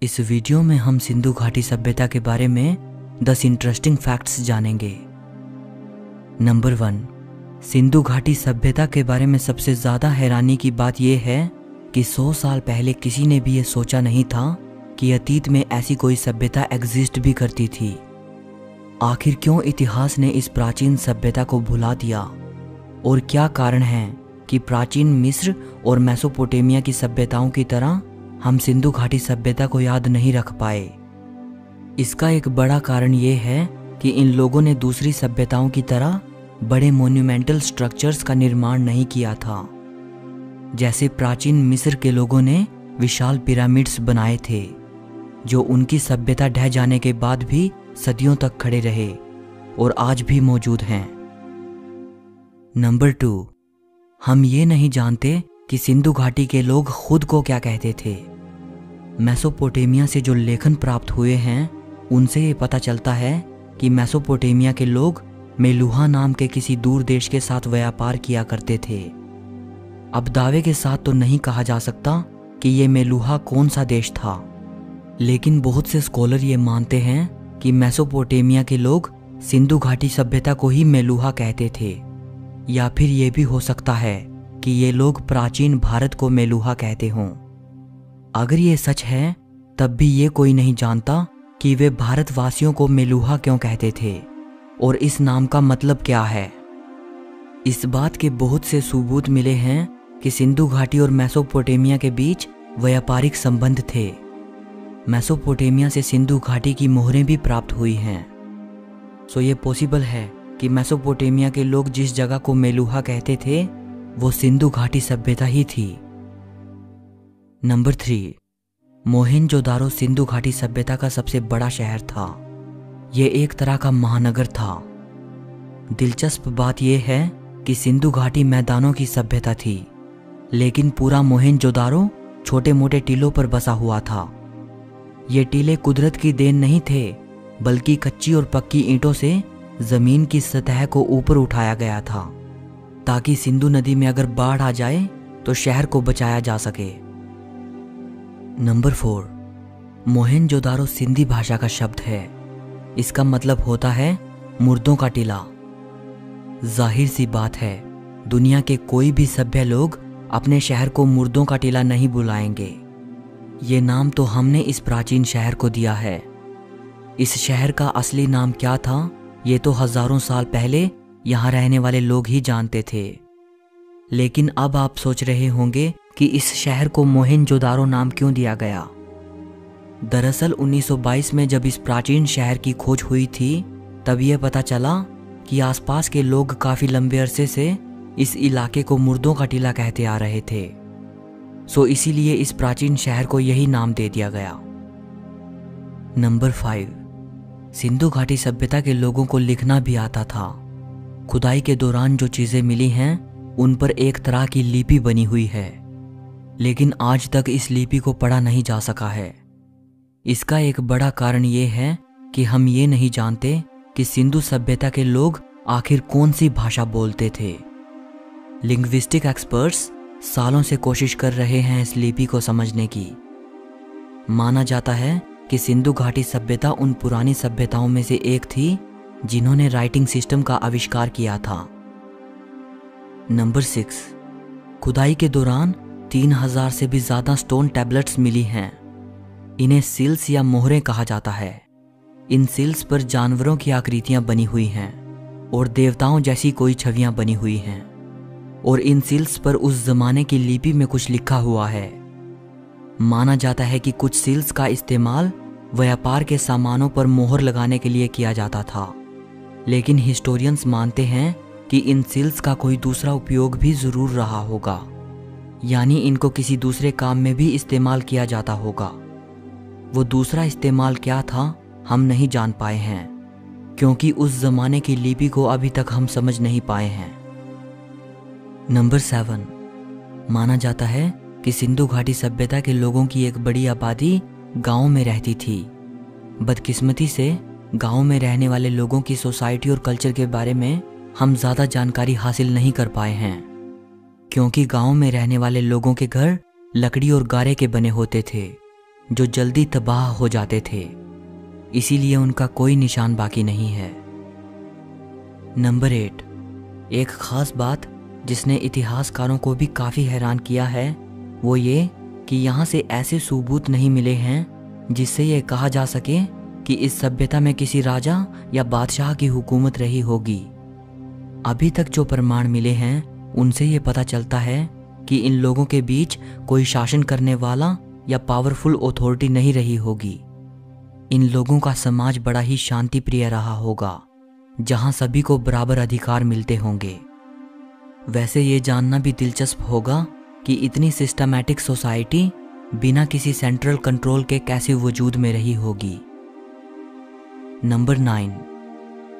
इस वीडियो में हम सिंधु घाटी सभ्यता के बारे में 10 इंटरेस्टिंग फैक्ट्स जानेंगे। नंबर 1, सिंधु घाटी सभ्यता के बारे में सबसे ज़्यादा हैरानी की बात यह है कि 100 साल पहले किसी ने भी ये सोचा नहीं था कि अतीत में ऐसी कोई सभ्यता एग्जिस्ट भी करती थी। आखिर क्यों इतिहास ने इस प्राचीन सभ्यता को भुला दिया और क्या कारण है कि प्राचीन मिस्र और मेसोपोटामिया की सभ्यताओं की तरह हम सिंधु घाटी सभ्यता को याद नहीं रख पाए। इसका एक बड़ा कारण ये है कि इन लोगों ने दूसरी सभ्यताओं की तरह बड़े मोन्यूमेंटल स्ट्रक्चर्स का निर्माण नहीं किया था। जैसे प्राचीन मिस्र के लोगों ने विशाल पिरामिड्स बनाए थे जो उनकी सभ्यता ढह जाने के बाद भी सदियों तक खड़े रहे और आज भी मौजूद हैं। नंबर 2, हम ये नहीं जानते कि सिंधु घाटी के लोग खुद को क्या कहते थे। मेसोपोटामिया से जो लेखन प्राप्त हुए हैं उनसे ये पता चलता है कि मेसोपोटामिया के लोग मेलुहा नाम के किसी दूर देश के साथ व्यापार किया करते थे। अब दावे के साथ तो नहीं कहा जा सकता कि ये मेलुहा कौन सा देश था, लेकिन बहुत से स्कॉलर ये मानते हैं कि मेसोपोटामिया के लोग सिंधु घाटी सभ्यता को ही मेलुहा कहते थे, या फिर ये भी हो सकता है कि ये लोग प्राचीन भारत को मेलुहा कहते हों। अगर ये सच है तब भी ये कोई नहीं जानता कि वे भारतवासियों को मेलुहा क्यों कहते थे और इस नाम का मतलब क्या है। इस बात के बहुत से सबूत मिले हैं कि सिंधु घाटी और मेसोपोटामिया के बीच व्यापारिक संबंध थे। मेसोपोटामिया से सिंधु घाटी की मोहरें भी प्राप्त हुई हैं। सो ये पॉसिबल है कि मेसोपोटामिया के लोग जिस जगह को मेलुहा कहते थे वो सिंधु घाटी सभ्यता ही थी। नंबर 3, मोहेंजोदारो सिंधु घाटी सभ्यता का सबसे बड़ा शहर था। ये एक तरह का महानगर था। दिलचस्प बात यह है कि सिंधु घाटी मैदानों की सभ्यता थी, लेकिन पूरा मोहेंजोदारो छोटे मोटे टीलों पर बसा हुआ था। ये टीले कुदरत की देन नहीं थे, बल्कि कच्ची और पक्की ईंटों से जमीन की सतह को ऊपर उठाया गया था ताकि सिंधु नदी में अगर बाढ़ आ जाए तो शहर को बचाया जा सके। नंबर 4, मोहेंजोदारो सिंधी भाषा का शब्द है। इसका मतलब होता है मुर्दों का टीला। जाहिर सी बात है, दुनिया के कोई भी सभ्य लोग अपने शहर को मुर्दों का टीला नहीं बुलाएंगे। ये नाम तो हमने इस प्राचीन शहर को दिया है। इस शहर का असली नाम क्या था ये तो हजारों साल पहले यहाँ रहने वाले लोग ही जानते थे। लेकिन अब आप सोच रहे होंगे कि इस शहर को मोहेंजोदारो नाम क्यों दिया गया। दरअसल 1922 में जब इस प्राचीन शहर की खोज हुई थी तब यह पता चला कि आसपास के लोग काफी लंबे अरसे से इस इलाके को मुर्दों का टीला कहते आ रहे थे। सो इसीलिए इस प्राचीन शहर को यही नाम दे दिया गया। नंबर 5, सिंधु घाटी सभ्यता के लोगों को लिखना भी आता था। खुदाई के दौरान जो चीजें मिली हैं उन पर एक तरह की लिपि बनी हुई है, लेकिन आज तक इस लिपि को पढ़ा नहीं जा सका है। इसका एक बड़ा कारण ये है कि हम ये नहीं जानते कि सिंधु सभ्यता के लोग आखिर कौन सी भाषा बोलते थे। लिंग्विस्टिक एक्सपर्ट्स सालों से कोशिश कर रहे हैं इस लिपि को समझने की। माना जाता है कि सिंधु घाटी सभ्यता उन पुरानी सभ्यताओं में से एक थी जिन्होंने राइटिंग सिस्टम का आविष्कार किया था। नंबर 6, खुदाई के दौरान 3000 से भी ज्यादा स्टोन टैबलेट्स मिली हैं। इन्हें सील्स या मोहरें कहा जाता है। इन सील्स पर जानवरों की आकृतियां बनी हुई हैं और देवताओं जैसी कोई छवियां बनी हुई हैं, और इन सील्स पर उस जमाने की लिपि में कुछ लिखा हुआ है। माना जाता है कि कुछ सील्स का इस्तेमाल व्यापार के सामानों पर मोहर लगाने के लिए किया जाता था, लेकिन हिस्टोरियंस मानते हैं कि इन सील्स का कोई दूसरा उपयोग भी जरूर रहा होगा, यानी इनको किसी दूसरे काम में भी इस्तेमाल किया जाता होगा। वो दूसरा इस्तेमाल क्या था हम नहीं जान पाए हैं, क्योंकि उस जमाने की लिपि को अभी तक हम समझ नहीं पाए हैं। नंबर 7, माना जाता है कि सिंधु घाटी सभ्यता के लोगों की एक बड़ी आबादी गांव में रहती थी। बदकिस्मती से गांव में रहने वाले लोगों की सोसाइटी और कल्चर के बारे में हम ज़्यादा जानकारी हासिल नहीं कर पाए हैं, क्योंकि गांव में रहने वाले लोगों के घर लकड़ी और गारे के बने होते थे जो जल्दी तबाह हो जाते थे, इसीलिए उनका कोई निशान बाकी नहीं है। नंबर 8, एक खास बात जिसने इतिहासकारों को भी काफ़ी हैरान किया है वो ये कि यहाँ से ऐसे सबूत नहीं मिले हैं जिससे ये कहा जा सके कि इस सभ्यता में किसी राजा या बादशाह की हुकूमत रही होगी। अभी तक जो प्रमाण मिले हैं उनसे ये पता चलता है कि इन लोगों के बीच कोई शासन करने वाला या पावरफुल अथॉरिटी नहीं रही होगी। इन लोगों का समाज बड़ा ही शांति प्रिय रहा होगा, जहां सभी को बराबर अधिकार मिलते होंगे। वैसे ये जानना भी दिलचस्प होगा कि इतनी सिस्टमैटिक सोसाइटी बिना किसी सेंट्रल कंट्रोल के कैसे वजूद में रही होगी। नंबर 9,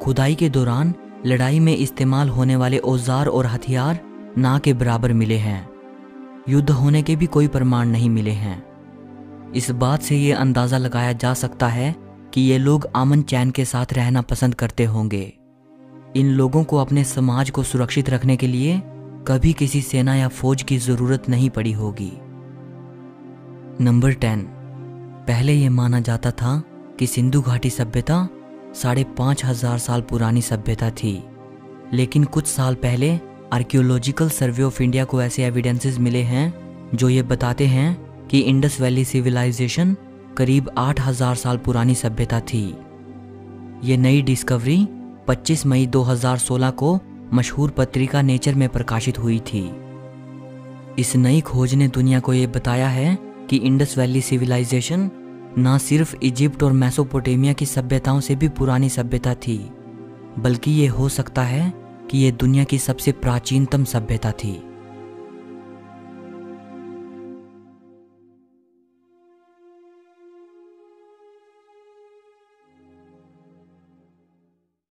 खुदाई के दौरान लड़ाई में इस्तेमाल होने वाले औजार और हथियार ना के बराबर मिले हैं। युद्ध होने के भी कोई प्रमाण नहीं मिले हैं। इस बात से ये अंदाज़ा लगाया जा सकता है कि ये लोग अमन चैन के साथ रहना पसंद करते होंगे। इन लोगों को अपने समाज को सुरक्षित रखने के लिए कभी किसी सेना या फौज की ज़रूरत नहीं पड़ी होगी। नंबर 10, पहले ये माना जाता था कि सिंधु घाटी सभ्यता 5,500 साल पुरानी सभ्यता थी, लेकिन कुछ साल पहले आर्कियोलॉजिकल सर्वे ऑफ इंडिया को ऐसे एविडेंसेस मिले हैं जो ये बताते हैं कि इंडस वैली सिविलाइजेशन करीब 8,000 साल पुरानी सभ्यता थी। ये नई डिस्कवरी 25 मई 2016 को मशहूर पत्रिका नेचर में प्रकाशित हुई थी। इस नई खोज ने दुनिया को ये बताया है कि इंडस वैली सिविलाइजेशन न सिर्फ इजिप्ट और मेसोपोटामिया की सभ्यताओं से भी पुरानी सभ्यता थी, बल्कि ये हो सकता है कि ये दुनिया की सबसे प्राचीनतम सभ्यता थी।